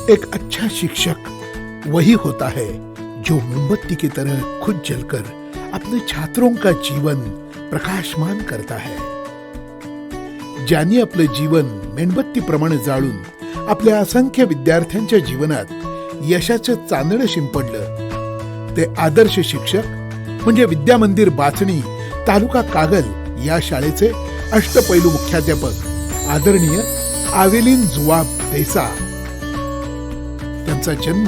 एक अच्छा शिक्षक वही होता है जो मोमबत्ती की तरह खुद जलकर अपने छात्रों का जीवन प्रकाशमान करता है. ज्यांनी आपलं जीवन मेणबत्तीप्रमाणे जाळून आपल्या असंख्य विद्यार्थ्यांच्या जीवनात यशाचं चांदणं शिंपडलं ते आदर्श शिक्षक म्हणजे विद्यामंदिर बाचणी तालुका कागल या शाळेचे अष्टपैलू मुख्याध्यापक आदरणीय आवेलीन जुवाब देसा. त्यांचा जन्म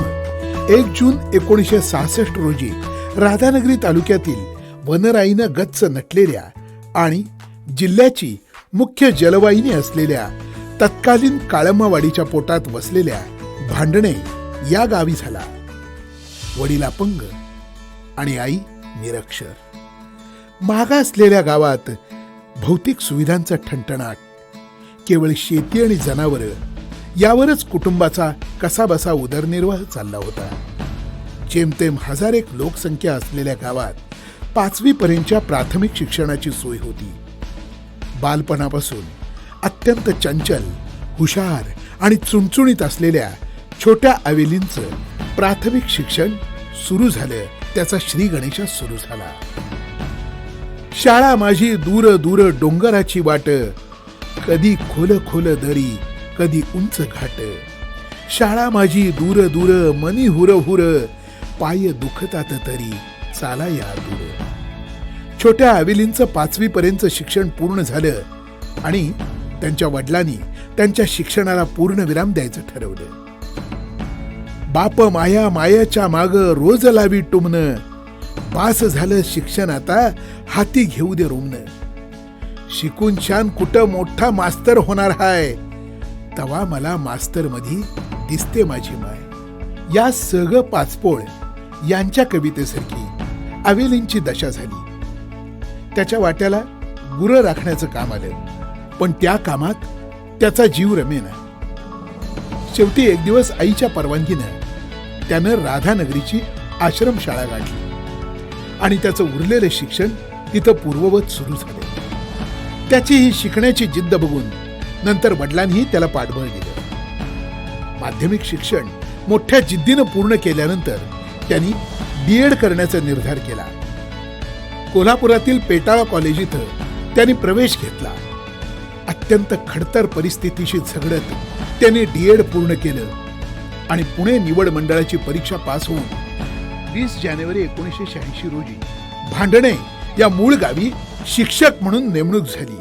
1 जून 1966 रोजी राधानगरी तालुक्यातील वनराईनं गच्च नटलेल्या आणि जिल्ह्याची मुख्य जलवाहिनी असलेल्या तत्कालीन काळंबावाडीच्या पोटात वसलेल्या भांडणे या गावी झाला. वडील अपंग आणि आई निरक्षर. मागासलेल्या गावात भौतिक सुविधांचा ठणठणाट, केवळ शेती आणि जनावरं यावरच कुटुंबाचा कसाबसा उदरनिर्वाह चालला होता. जेमतेम 1000 लोकसंख्या असलेल्या गावात 5वी पर्यंतच्या प्राथमिक शिक्षणाची सोय होती. बालपणापासून अत्यंत चंचल, हुशार आणि चुणचुणीत असलेल्या छोट्या आवेलींचं प्राथमिक शिक्षण सुरू झालं त्याचा श्री गणेशात सुरू झाला. शाळा माझी दूर दूर डोंगराची वाट, कधी खोल खोल दरी कधी उंच घाट. शाळा माझी दूर दूर मनी हुर हुर, पाय दुखतात तरी चाला या दूर. छोट्या आवेलींचं 5वी पर्यंत शिक्षण पूर्ण झालं आणि त्यांच्या वडिलांनी त्यांच्या शिक्षणाला पूर्ण विराम द्यायचं ठरवलं. बाप माया मायाच्या माग रोज लावी टुमन, पास झालं शिक्षण आता हाती घेऊ दे रुमन. शिकून छान कुठं मोठा मास्तर होणार हाय, तवा मला मास्तर मधी दिसते माझी माय. या सग पाचपोळ यांच्या कवितेसारखी आवेलींची दशा झाली. त्याच्या वाट्याला गुरं राखण्याचं काम आलं, पण त्या कामात त्याचा जीव रमेना. शेवटी एक दिवस आईच्या परवानगीनं त्यानं राधानगरीची आश्रमशाळा गाठली आणि त्याचं उरलेलं शिक्षण तिथं पूर्ववत सुरू झालं. त्याची ही शिकण्याची जिद्द बघून नंतर वडिलांनी त्याला पाठबळ दिलं. माध्यमिक शिक्षण मोठ्या जिद्दीनं पूर्ण केल्यानंतर त्यांनी BEd करण्याचा निर्धार केला. कोल्हापुरातील पेटाळा कॉलेज इथं त्यांनी प्रवेश घेतला. अत्यंत खडतर परिस्थितीशी झगडत त्यांनी DEd पूर्ण केलं आणि पुणे निवड मंडळाची परीक्षा पास होऊन 20 जानेवारी 1986 रोजी भांडणे या मूळ गावी शिक्षक म्हणून नेमणूक झाली.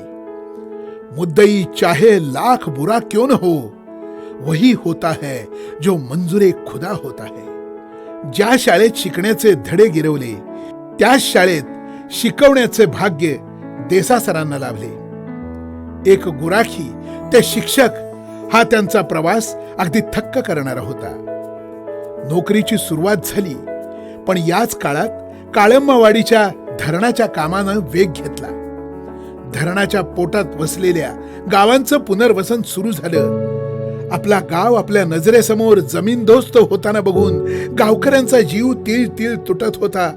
मुद्दई चाहे लाख बुरा क्यों न हो, वही होता है जो मंजुरे खुदा होता है. ज्या शाळेत शिकण्याचे धडे गिरवले त्याच शाळेत शिकवण्याचे भाग्य देसा सरांना लाभले. एक गुराखी ते शिक्षक हा त्यांचा प्रवास अगदी थक्क करणारा होता. नोकरीची सुरुवात झाली, पण याच काळात काळंबावाडीच्या धरणाच्या कामानं वेग घेतला. धरणाच्या पोटात वसलेल्या गावांचं पुनर्वसन सुरू झालं. आपला गाव आपल्या नजरेसमोर जमीनदोस्त होताना बघून गावकऱ्यांचा जीव तीळ तीळ तुटत होता.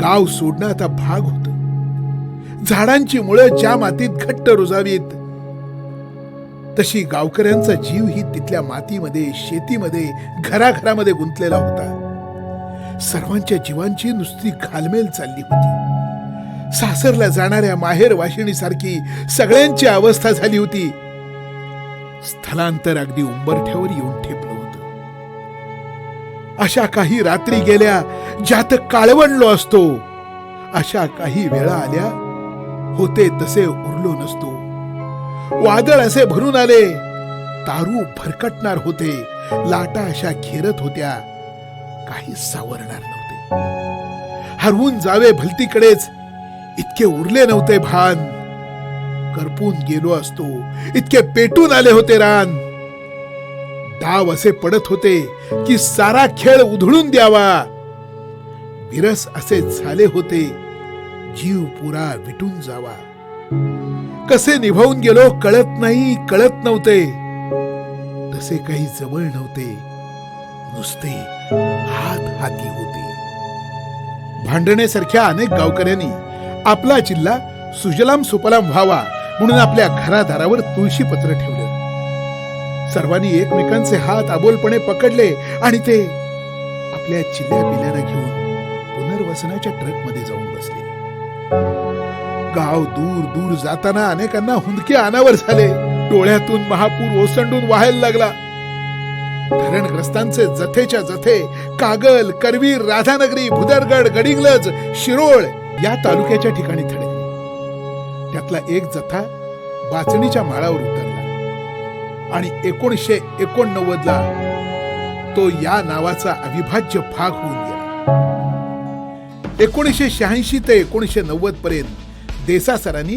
गाव सोडणं आता भाग होतं. झाडांची मुळं ज्या मातीत घट्ट रुजावीत तशी गावकऱ्यांचा जीव ही तिथल्या मातीमध्ये, शेतीमध्ये, घराघरामध्ये गुंतलेला होता. सर्वांच्या जीवांची नुसती घालमेल चालली होती. सासरला जाणाऱ्या माहेर वाशिणीसारखी सगळ्यांची अवस्था झाली होती. स्थलांतर अगदी उंबरठ्यावर येऊन ठेपलं होतं. अशा काही रात्री गेल्या ज्यात काळवंडलो असतो, अशा काही वेळा आल्या होते तसे उरलो नसतो. वादळ असे भरून आले, तारू भरकटणार होते. लाटा अशा घेरत होत्या, काही सावरणार नव्हते. हरवून जावे भलतीकडेच इतके उरले नव्हते भान. करपून गेलो असतो इतके पेटून आले होते रान. डाव असे पडत होते की सारा खेळ उधळून द्यावा. विरस असे झाले होते जीव पुरा विटून जावा. कसे निभावून गेलो कळत नाही, कळत नव्हते. तसे काही जवळ नव्हते, नुसते हात हाती होते. भांडणेसारख्या अनेक गावकऱ्यांनी आपला जिल्हा सुजलाम सुफलाम व्हावा म्हणून आपल्या घरादारावर तुळशी पत्र ठेवलं. सर्वांनी एकमेकांचे हात आबोलपणे पकडले आणि ते आपल्या चिल्ल्या पिल्यांना घेऊन पुनर्वसनाच्या ट्रकमध्ये जाऊन बसले. गाव दूर दूर जाताना अनेकांना हुंदके अनावर झाले. डोळ्यातून महापूर ओसंडून वाहायला लागला. धरणग्रस्तांचे जथेच्या जथे कागल, करवीर, राधानगरी, भुदरगड, गडिंग्लज, शिरोळ या तालुक्याच्या ठिकाणी थडकले. त्यातला एक जथा बाचणीच्या माळावर उतरला आणि 1989 तो या नावाचा अविभाज्य भाग होऊन गेला. 1986 ते 1990 पर्यंत देसा सरांनी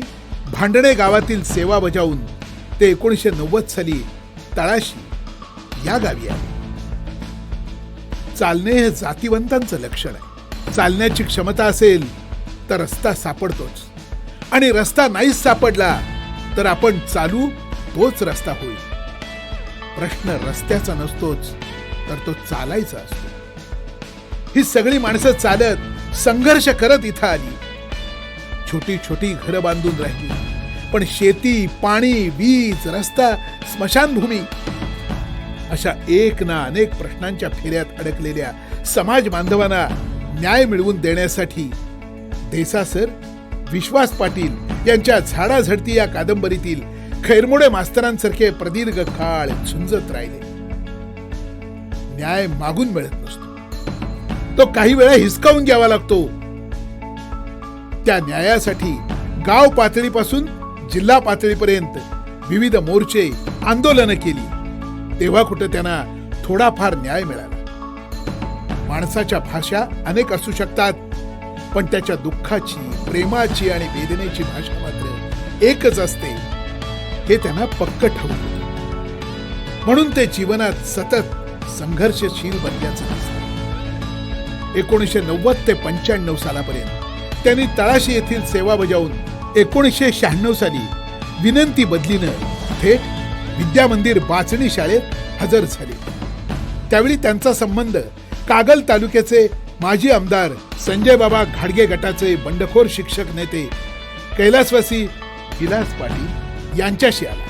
भांडणे गावातील सेवा बजावून ते 1990 साली तळाशी या गावी आले. चालणे हे जातीवंतांचं लक्षण आहे. चालण्याची क्षमता असेल तर रस्ता सापडतोच, आणि रस्ता नाहीच सापडला तर आपण चालू तोच रस्ता होईल. प्रश्न रस्त्याचा नसतोच तर तो चालायचा असतो. ही सगळी माणसं चालत संघर्ष करत इथं आली. छोटी छोटी घरं बांधून राहिली, पण शेती, पाणी, वीज, रस्ता, स्मशानभूमी अशा एक ना अनेक प्रश्नांच्या फेऱ्यात अडकलेल्या समाज बांधवांना न्याय मिळवून देण्यासाठी देसा सर विश्वास पाटील यांच्या झाडाझडती या कादंबरीतील खैरमोडे मास्तरांसारखे प्रदीर्घ काळ झुंजत राहिले. न्याय मागून मिळत नसतो, तो काही वेळा हिसकावून घ्यावा लागतो. त्या न्यायासाठी गाव पातळीपासून जिल्हा पातळीपर्यंत विविध मोर्चे, आंदोलनं केली. तेव्हा कुठं त्यांना थोडाफार न्याय मिळाला. माणसाच्या भाषा अनेक असू शकतात, पण त्याच्या दुःखाची, प्रेमाची आणि वेदनेची भाषा मात्र एकच असते हे त्यांना पक्क ठाऊक होतं. म्हणून ते जीवनात सतत संघर्षशील बनल्याचं दिसतं. 1990 ते 95 सालापर्यंत त्यांनी तळाशी येथील सेवा बजावून 1996 साली विनंती बदलीनं थेट विद्यामंदिर बाचणी शाळेत हजर झाले. त्यावेळी त्यांचा संबंध कागल तालुक्याचे माजी आमदार संजय बाबा घाडगे गटाचे बंडखोर शिक्षक नेते कैलासवासी विलास पाटील यांच्याशी आला.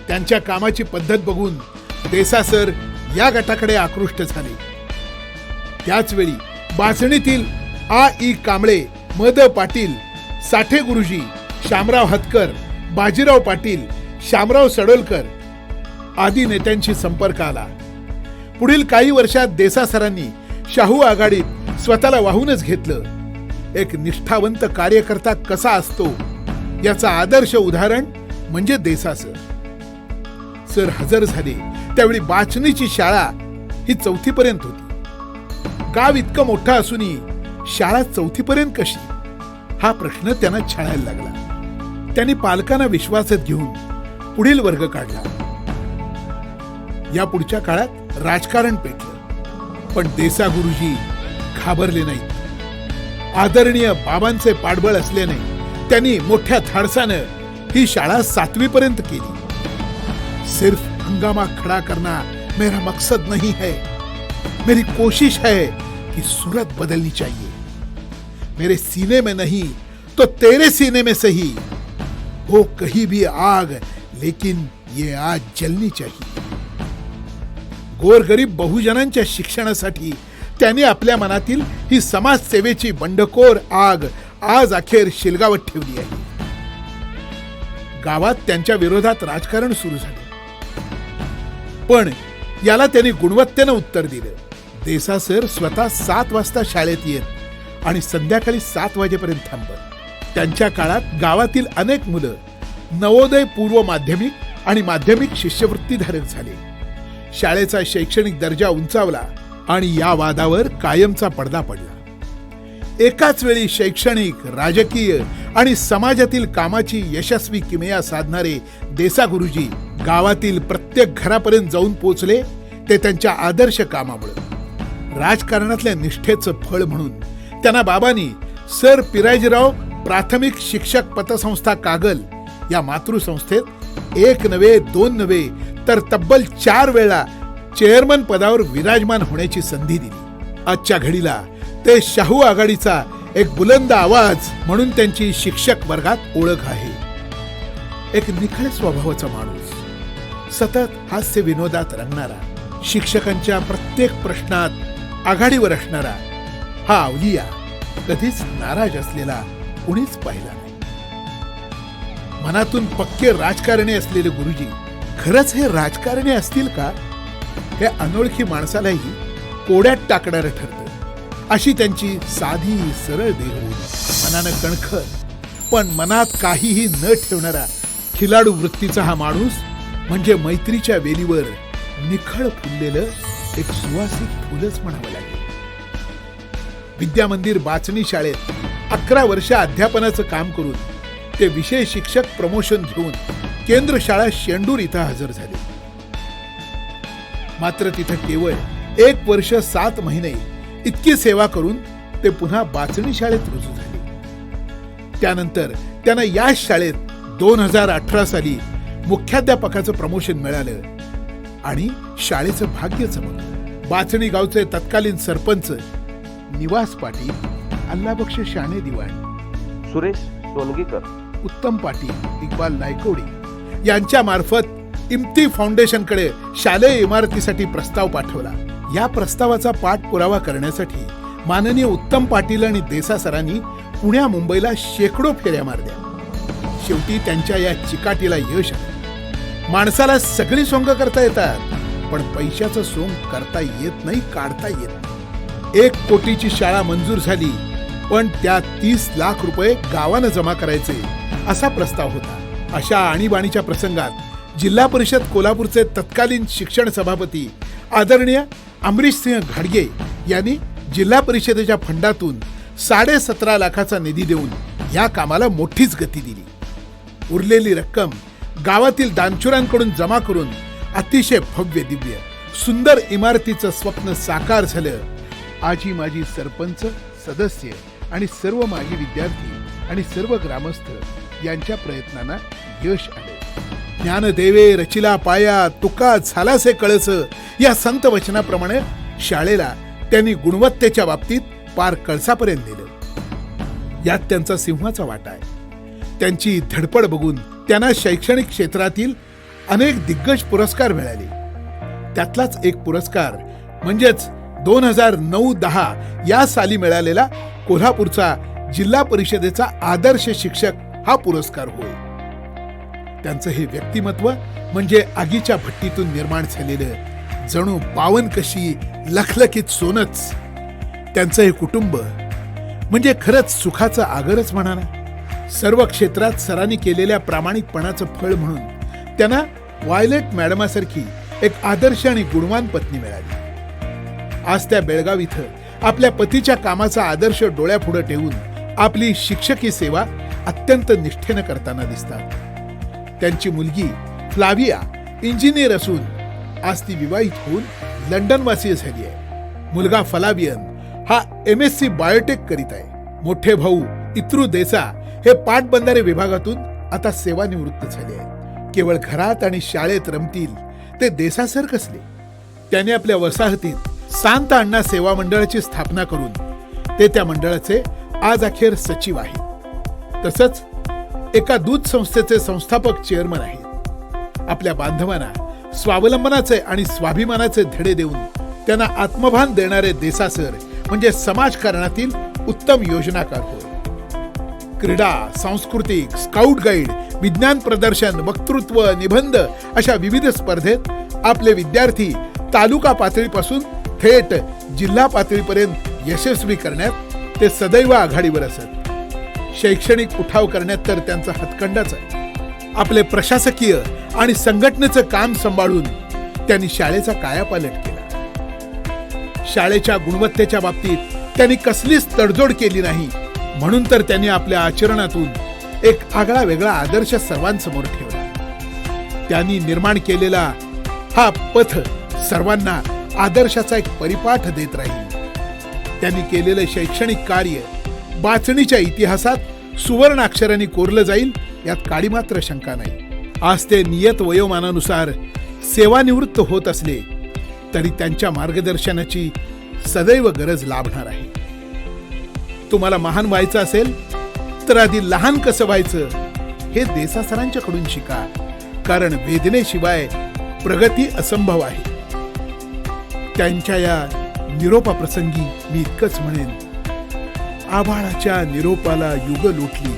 त्यांच्या कामाची पद्धत बघून देसा सर या गटाकडे आकृष्ट झाले. त्याचवेळी बाचणीतील आ. ई. कांबळे, मद पाटील, साठे गुरुजी, शामराव हतकर, बाजीराव पाटील, शामराव सडोलकर आदी नेत्यांशी संपर्क आला. पुढील काही वर्षात देसा सरांनी शाहू आघाडीत स्वतःला वाहूनच घेतलं. एक निष्ठावंत कार्यकर्ता कसा असतो याचा आदर्श उदाहरण म्हणजे देसा सर. सर हजर झाले त्यावेळी बाचणीची शाळा ही 4थी पर्यंत होती. गाव इतकं मोठं असूनही शाळा 4थी पर्यंत कशी हा प्रश्न त्यांना छळायला लागला. त्यांनी पालकांना विश्वासात घेऊन पुढील वर्ग काढला. या पुढच्या काळात राजकारण पेटलं, पण देसा गुरुजी घाबरले नाहीत. आदरणीय बाबांचे पाठबळ असल्याने त्यांनी मोठ्या धाडसानं ही शाळा 7वी पर्यंत केली. सिर्फ हंगामा खड़ा करना मेरा मकसद नहीं है, मेरी कोशिश है कि सूरत बदलनी चाहिए. मेरे सीने में नहीं तो तेरे सीने में सही, हो कहीं भी आग लेकिन ये आग जलनी चाहिए. गोरगरीब बहुजनांच्या शिक्षणासाठी त्यांनी आपल्या मनातील ही समाजसेवेची बंडखोर आग आज अखेर शिलगावत ठेवली आहे. गावात त्यांच्या विरोधात राजकारण सुरू झाले, पण याला त्यांनी गुणवत्तेनं उत्तर दिलं. देसा सर स्वतः 7 वाजता शाळेत येत आणि संध्याकाळी 7 वाजेपर्यंत थांबत. त्यांच्या काळात गावातील अनेक मुलं नवोदय पूर्व माध्यमिक आणि माध्यमिक शिष्यवृत्तीधारक झाले. शाळेचा शैक्षणिक दर्जा उंचावला आणि या वादावर कायमचा पडदा पडला. एकाच वेळी शैक्षणिक, राजकीय आणि समाजातील कामाची यशस्वी किमया साधणारे देसा गुरुजी गावातील प्रत्येक घरापर्यंत जाऊन पोहोचले. ते त्यांच्या आदर्श कामामुळे. राजकारणातल्या निष्ठेचं फळ म्हणून त्यांना बाबांनी सर पिराजीराव प्राथमिक शिक्षक पतसंस्था कागल या मातृसंस्थेत 1 नव्हे 2 नव्हे तर तब्बल 4 वेळा चेअरमन पदावर विराजमान होण्याची संधी दिली. आजच्या घडीला ते शाहू आघाडीचा एक बुलंद आवाज म्हणून त्यांची शिक्षक वर्गात ओळख आहे. एक निखळ स्वभावाचा माणूस, सतत हास्य विनोदात रंगणारा, शिक्षकांच्या प्रत्येक प्रश्नात आघाडीवर असणारा हा अवलिया कधीच नाराज असलेला कुणीच पाहिला नाही. मनातून पक्के राजकारणी असलेले गुरुजी खरंच हे राजकारणी असतील का, हे अनोळखी माणसालाही कोड्यात टाकणारं ठरतं. अशी त्यांची साधी सरळ देहबोली, मनानं कणखर पण मनात काहीही न ठेवणारा खिलाडू वृत्तीचा हा माणूस म्हणजे मैत्रीच्या वेलीवर निखळ फुललेलं एक सुवासिक फुलच म्हणावं लागेल. विद्यामंदिर बाचणी शाळेत 11 वर्ष अध्यापनाचं काम करून ते विषय शिक्षक प्रमोशन घेऊन केंद्र शाळा शेंडूर इथं हजर झाले. मात्र तिथं केवळ 1 वर्ष 7 महिने इतकी सेवा करून ते पुन्हा बाचणी शाळेत रुजू झाले. त्यानंतर त्यांना या शाळेत 2018 साली मुख्याध्यापकाचं प्रमोशन मिळालं आणि शाळेचं भाग्य चमकलं. बाचणी गावचे तत्कालीन सरपंच निवास पाटील, अल्लाबक्ष शाणे दिवाण, सुरेश सोनगीकर, उत्तम पाटील, इक्बाल नायकवडी यांच्या मार्फत इम्ती फाउंडेशनकडे शालेय इमारतीसाठी प्रस्ताव पाठवला. या प्रस्तावाचा पाठपुरावा करण्यासाठी माननीय उत्तम पाटील आणि देसा सरांनी पुण्या मुंबईला शेकडो फेऱ्या मारल्या. शेवटी त्यांच्या या चिकाटीला यश आलं. माणसाला सगळी सोंग करता येतात, पण पैशाचं सोंग करता येत नाही, काढता येत नाही. 1 कोटीची शाळा मंजूर झाली, पण त्यात 30 लाख रुपये गावानं जमा करायचे असा प्रस्ताव होता. अशा आणीबाणीच्या प्रसंगात जिल्हा परिषद कोल्हापूरचे तत्कालीन शिक्षण सभापती आदरणीय अमरीशसिंह घाडगे यांनी जिल्हा परिषदेच्या फंडातून 17.5 लाखाचा निधी देऊन या कामाला मोठीच गती दिली. उरलेली रक्कम गावातील दानशूरांकडून जमा करून अतिशय भव्य दिव्य सुंदर इमारतीचं स्वप्न साकार झालं. आजी माजी सरपंच, सदस्य आणि सर्व माजी विद्यार्थी आणि सर्व ग्रामस्थ यांच्या प्रयत्नांना यश आले. ज्ञानदेवे रचिला पाया, तुका झालासे कळस या संत वचनाप्रमाणे शाळेला त्यांनी गुणवत्तेच्या बाबतीत पार कळसापर्यंत नेलं. यात त्यांचा सिंहाचा वाटा आहे. त्यांची धडपड बघून त्यांना शैक्षणिक क्षेत्रातील अनेक दिग्गज पुरस्कार मिळाले. त्यातलाच एक पुरस्कार म्हणजेच 2009-10 या साली मिळालेला कोल्हापूरचा जिल्हा परिषदेचा आदर्श शिक्षक हा पुरस्कार होय. त्यांचं हे व्यक्तिमत्व म्हणजे आगीच्या भट्टीतून निर्माण झालेलं जणू पावनकशी लखलखीत सोनच. त्यांचं हे कुटुंब म्हणजे खरंच सुखाचं आगरच म्हणा ना. सर्व क्षेत्रात सरांनी केलेल्या प्रामाणिकपणाचं फळ म्हणून त्यांना वायलेट मॅडमासारखी एक आदर्श आणि गुणवान पत्नी मिळाली. आज त्या बेळगाव इथं आपल्या पतीच्या कामाचा आदर्श डोळ्यापुढे ठेवून आपली शिक्षकी सेवा अत्यंत निष्ठेनं करताना दिसतात. त्यांची मुलगी फ्लाविया इंजिनियर असून आज ती विवाहित होऊन लंडनवासी झाली आहे. मुलगा फलावियन हा MSc बायोटेक करीत आहे. मोठे भाऊ इत्रू देसा हे पाटबंधारे विभागातून आता सेवानिवृत्त झाले आहेत. केवळ घरात आणि शाळेत रमतील ते देसा सर कसले. त्याने आपल्या वसाहतीत सांत अण्णा सेवा मंडळाची स्थापना करून ते त्या मंडळाचे आज अखेर सचिव आहेत. तसंच एका दूध संस्थेचे संस्थापक चेअरमन आहेत. आपल्या बांधवांना स्वावलंबनाचे आणि स्वाभिमानाचे धडे देऊन त्यांना आत्मभान देणारे देसा सर म्हणजे समाजकारणातील उत्तम योजनाकार होय. क्रीडा, सांस्कृतिक, स्काउट गाईड, विज्ञान प्रदर्शन, वक्तृत्व, निबंध अशा विविध स्पर्धेत आपले विद्यार्थी तालुका पातळीपासून थेट जिल्हा पातळीपर्यंत यशस्वी करण्यात ते सदैव आघाडीवर असत. शैक्षणिक उठाव करण्यात तर त्यांचा हातखंडाच आहे. आपले प्रशासकीय आणि संघटनेचं काम सांभाळून त्यांनी शाळेचा कायापालट केला. शाळेच्या गुणवत्तेच्या बाबतीत त्यांनी कसलीच तडजोड केली नाही, म्हणून तर त्यांनी आपल्या आचरणातून एक आगळा वेगळा आदर्श सर्वांसमोर ठेवला. त्यांनी निर्माण केलेला हा पथ सर्वांना आदर्शाचा एक परिपाठ देत राहील. त्यांनी केलेलं शैक्षणिक कार्य बाचणीच्या इतिहासात सुवर्ण अक्षरांनी कोरलं जाईल यात काडी मात्र शंका नाही. आज ते नियत वयोमानानुसार सेवानिवृत्त होत असले तरी त्यांच्या मार्गदर्शनाची सदैव गरज लाभणार आहे. तुम्हाला महान व्हायचं असेल तर आधी लहान कसं व्हायचं हे देसा सरांच्याकडून शिका, कारण वेदनेशिवाय प्रगती असंभव आहे. त्यांच्या या निरोपाप्रसंगी मी इतकंच म्हणेन, आभाळाच्या निरोपाला युग लोटली,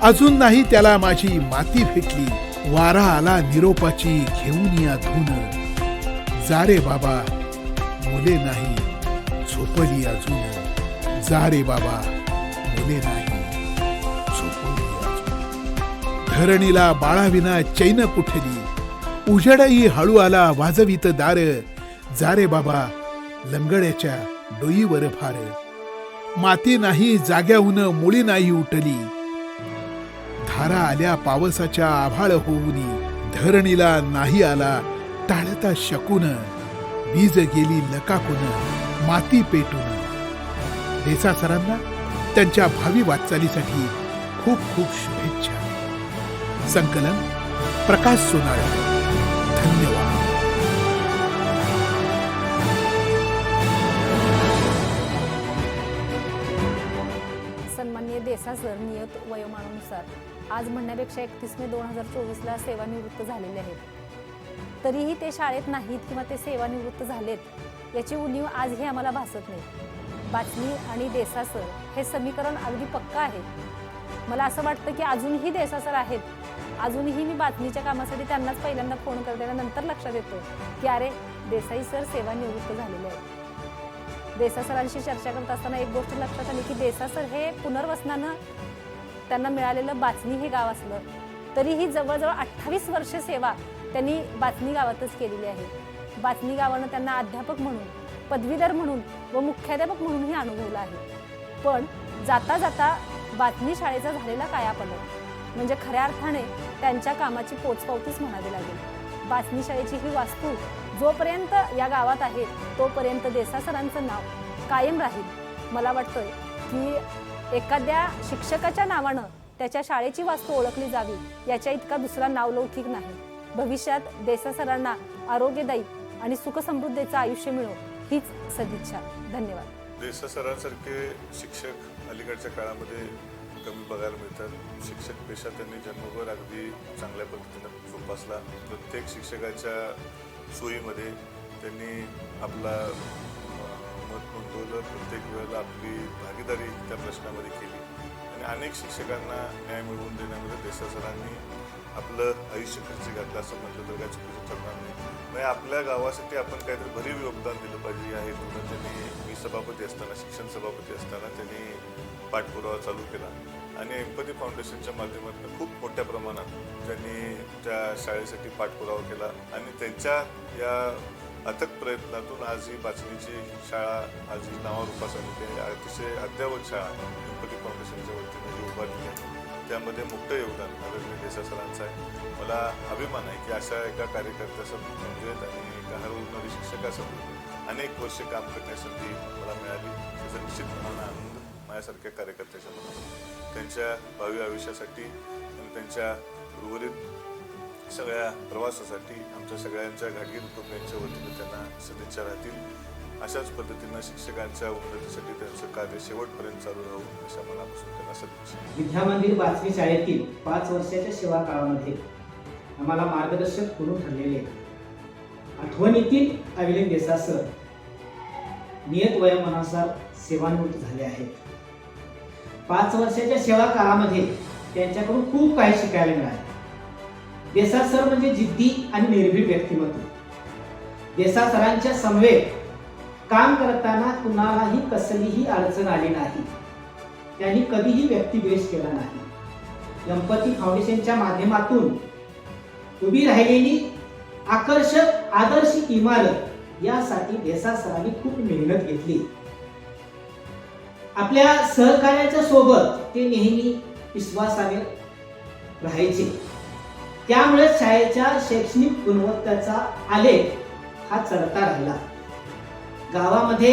अजून नाही त्याला माझी माती भेटली. वारा आला निरोपाची घेऊन या धून, जा रे बाबा मुले नाही झोपली अजून. जा रे बाबा मुले नाही झोपली अजून. धरणीला बाळाविना चैन कुठली, उजेडही हळू आला वाजवीत दार. जा रे बाबा लंगड्याच्या डोईवर भार. माती नाही जाग्याहून मुळी नाही उठली, धारा आल्या पावसाच्या आभाळ होऊनी. धरणीला नाही आला टाळता शकून, वीज गेली लकाकून माती पेटून. देसा सरांना त्यांच्या भावी वाटचालीसाठी खूप खूप शुभेच्छा. संकलन प्रकाश सोनाळे. धन्यवाद. सन्माननीय देसा सर नियत वयोमानानुसार आज म्हणण्यापेक्षा 31 मे 2024ला सेवानिवृत्त झालेले आहेत. तरीही ते शाळेत नाहीत किंवा ते सेवानिवृत्त झालेत याची उणीव आजही आम्हाला भासत नाही. बाचनी आणि देसा सर हे समीकरण अगदी पक्का आहे. मला असं वाटतं की अजूनही देसा सर आहेत. अजूनही मी बातमीच्या कामासाठी त्यांनाच पहिल्यांदा फोन करते आणि नंतर लक्षात येतो की अरे देसाई सर सेवानिवृत्त झालेले आहेत. देसा सरांशी चर्चा करत असताना एक गोष्ट लक्षात आली की देसा सर हे पुनर्वसनानं त्यांना मिळालेलं बाचनी हे गाव असलं तरीही जवळजवळ 28 वर्ष सेवा त्यांनी बाचनी गावातच केलेली आहे. बाचनी गावानं त्यांना अध्यापक म्हणून, पदवीधर म्हणून व मुख्याध्यापक म्हणूनही अनुभवलं आहे. पण जाता जाता बाचनी शाळेचा झालेला कायापालट म्हणजे खऱ्या अर्थाने त्यांच्या कामाची पोचपावतीच म्हणावी लागेल. बाचनी शाळेची ही वास्तू जोपर्यंत या गावात आहे तोपर्यंत देसा सरांचं नाव कायम राहील. मला वाटतंय की एखाद्या शिक्षकाच्या नावानं त्याच्या शाळेची वास्तू ओळखली जावी याच्या इतका दुसरा नावलौकिक नाही. भविष्यात देसा सरांना आरोग्यदायी आणि सुखसमृद्धीचं आयुष्य मिळो हीच सदिच्छा. धन्यवाद. देसा सरांसारखे शिक्षक अलीकडच्या काळामध्ये कमी बघायला मिळतात. शिक्षक पेशा त्यांनी जन्मभर अगदी चांगल्या पद्धतीनं जोपासला. प्रत्येक शिक्षकाच्या सोयीमध्ये त्यांनी आपला मत नोंदवलं. प्रत्येक वेळेला आपली भागीदारी त्या प्रश्नामध्ये केली आणि अनेक शिक्षकांना न्याय मिळवून देण्यामध्ये देसा सरांनी आपलं आयुष्य खर्ची घातलं असं म्हटलं तर काय चुकीचं ठरणार नाही. म्हणजे आपल्या गावासाठी आपण काहीतरी भरीव योगदान दिलं पाहिजे या हेतूनं त्यांनी, मी सभापती असताना, शिक्षण सभापती असताना त्यांनी पाठपुरावा चालू केला आणि एम्पथी फाउंडेशनच्या माध्यमातून खूप मोठ्या प्रमाणात त्यांनी त्या शाळेसाठी पाठपुरावा केला आणि त्यांच्या या अथक प्रयत्नातून आज ही बाचणीची शाळा आज ही नावारूपास आलेली आहे. अतिशय अद्ययावत शाळा एम्पथी फाउंडेशनच्या वतीने जी उभारली आहे त्यामध्ये मोठं योगदान आदरणीय देसा सरांचं आहे. मला अभिमान आहे की अशा एका कार्यकर्त्यासमवेत आणि एका हरवणारी शिक्षकासमवेत अनेक वर्षे काम करण्याची संधी मला मिळाली. त्याचा निश्चितपणाने आनंद माझ्यासारख्या कार्यकर्त्याच्या मनात. त्यांच्या भावी आयुष्यासाठी आणि त्यांच्या उर्वरित सगळ्या प्रवासासाठी आमच्या सगळ्यांच्या घाटगी कुटुंबियांच्या वतीने त्यांना सदिच्छा राहतील. अशाच पद्धतीनं शिक्षकांच्या उन्नतीसाठी त्यांचं कार्य शेवटपर्यंत चालू राहू अशा मनापासून त्यांना सदिच्छा. विद्या मंदिर बाचणी शाळेतील 5 वर्षाच्या सेवा काळामध्ये आम्हाला मार्गदर्शक म्हणून ठरलेले आठवणीतील अविलेन देसा सर नियत वयोमानानुसार सेवानिवृत्त झाले आहेत. 5 वर्षाच्या सेवा काळामध्ये त्यांच्याकडून खूप काही शिकायला मिळाले. देसा सर म्हणजे जिद्दी आणि निर्भीड व्यक्तिमत्व. देसा सरांच्या समवेत काम करताना कुणालाही कसलीही अडचण आली नाही. त्यांनी कधीही व्यक्तिद्वेष केला नाही. एम्पथी फाउंडेशनच्या माध्यमातून उभी राहिलेली आकर्षक आदर्श इमारत यासाठी देसा सरांनी खूप मेहनत घेतली. आपल्या सहकार्याच्या सोबत ते नेहमी विश्वासाने राहायचे. त्यामुळे शाळेच्या शैक्षणिक गुणवत्तेचा आलेख हा चढता राहिला. गावामध्ये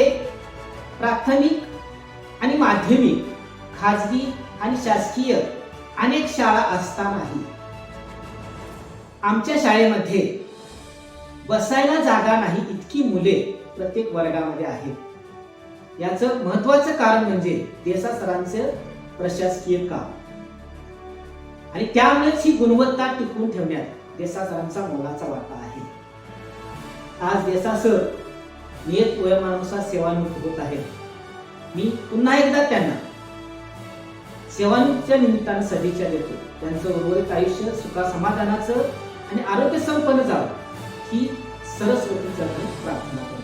प्राथमिक आणि माध्यमिक, खाजगी आणि शासकीय अनेक शाळा असतानाही आमच्या शाळेमध्ये बसायला जागा नाही इतकी मुले प्रत्येक वर्गामध्ये आहेत. याचं महत्वाचं कारण म्हणजे देसा सरांचं प्रशासकीय काम आणि त्यामुळेच ही गुणवत्ता टिकवून ठेवण्यात देसाई सरांचा मोलाचा वाटा आहे. आज देसाई सर नियत वयोमानानुसार सेवानिवृत्त होत आहेत. मी पुन्हा एकदा त्यांना सेवानिवृत्तीच्या निमित्तानं शुभेच्छा देतो. त्यांचं उर्वरित आयुष्य सुखा समाधानाचं आणि आरोग्य संपन्न जावं ही सरस्वतीच्या प्रार्थना करतो.